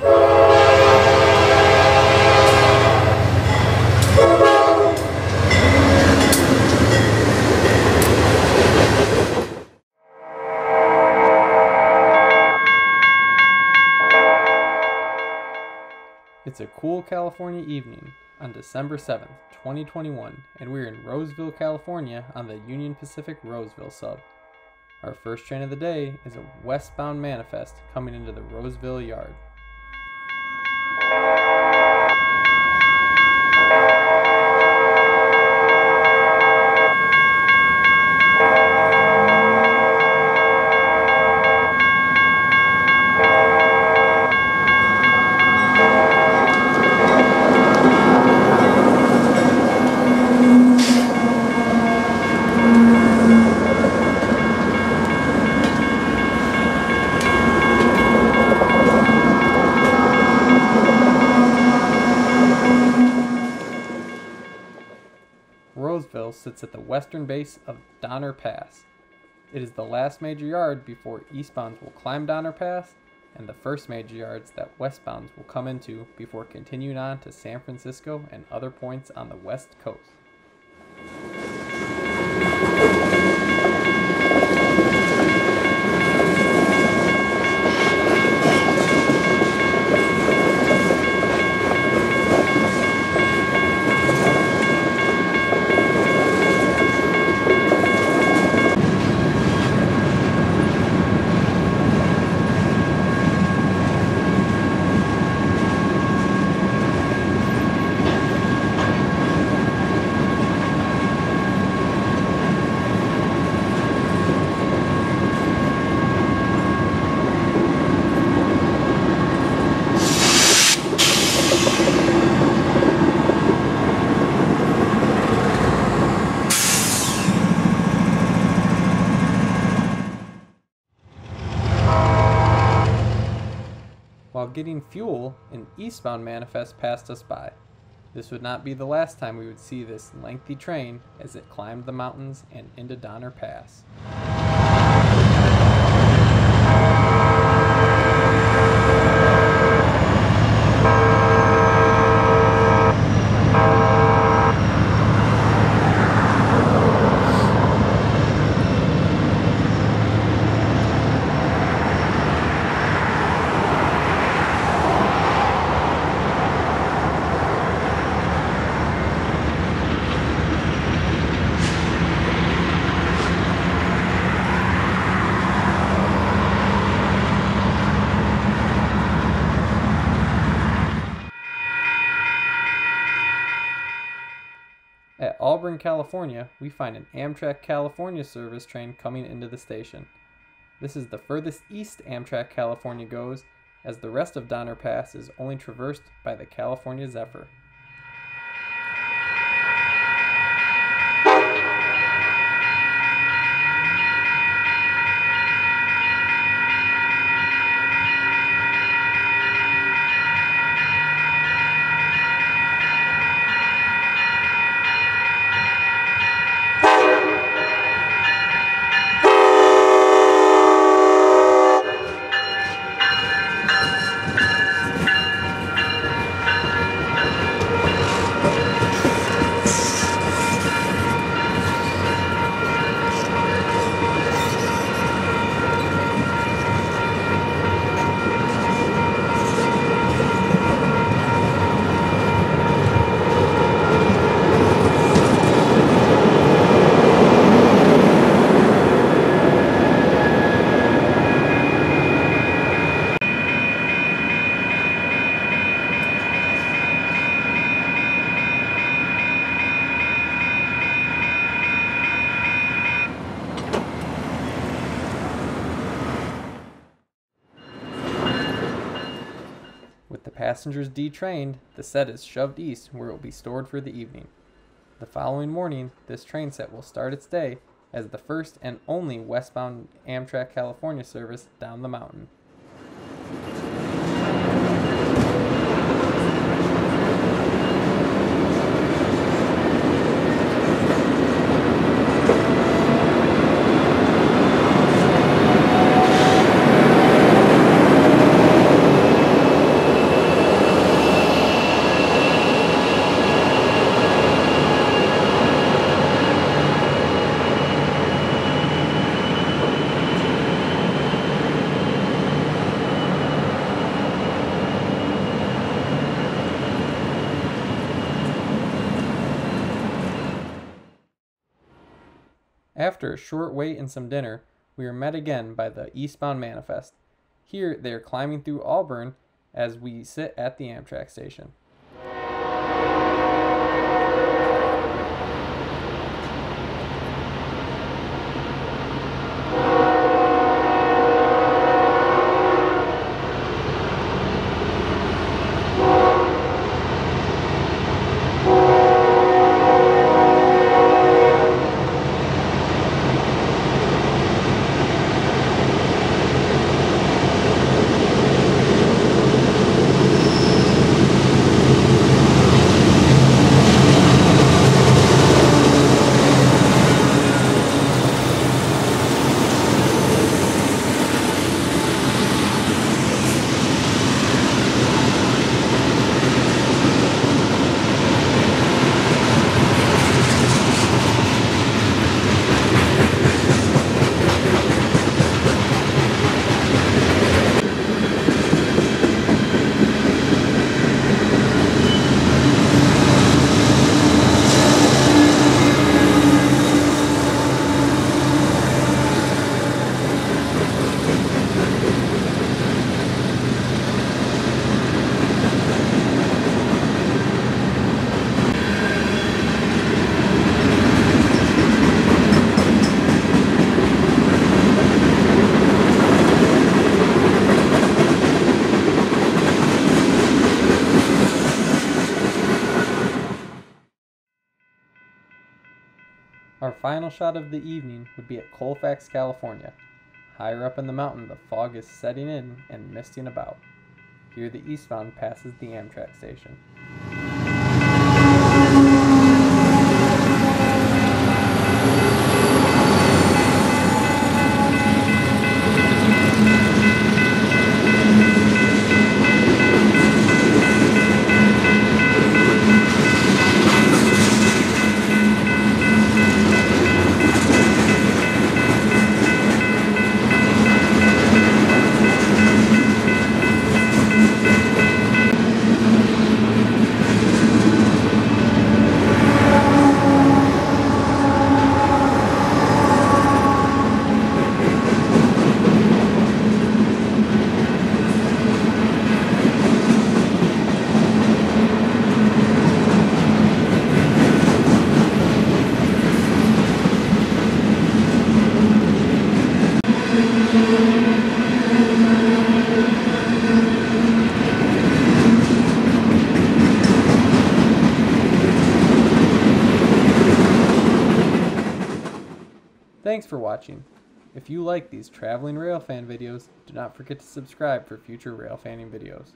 It's a cool California evening on December 7th, 2021, and we're in Roseville, California on the Union Pacific Roseville sub. Our first train of the day is a westbound manifest coming into the Roseville yard. Roseville sits at the western base of Donner Pass. It is the last major yard before eastbounds will climb Donner Pass, and the first major yards that westbounds will come into before continuing on to San Francisco and other points on the west coast. While getting fuel, an eastbound manifest passed us by. This would not be the last time we would see this lengthy train as it climbed the mountains and into Donner Pass. At Auburn, California, we find an Amtrak California service train coming into the station. This is the furthest east Amtrak California goes, as the rest of Donner Pass is only traversed by the California Zephyr. With the passengers detrained, the set is shoved east where it will be stored for the evening. The following morning, this train set will start its day as the first and only westbound Amtrak California service down the mountain. After a short wait and some dinner, we are met again by the eastbound manifest. Here they are climbing through Auburn as we sit at the Amtrak station. Our final shot of the evening would be at Colfax, California. Higher up in the mountain, the fog is setting in and misting about. Here the eastbound passes the Amtrak station. Thanks for watching. If you like these traveling railfan videos, do not forget to subscribe for future railfanning videos.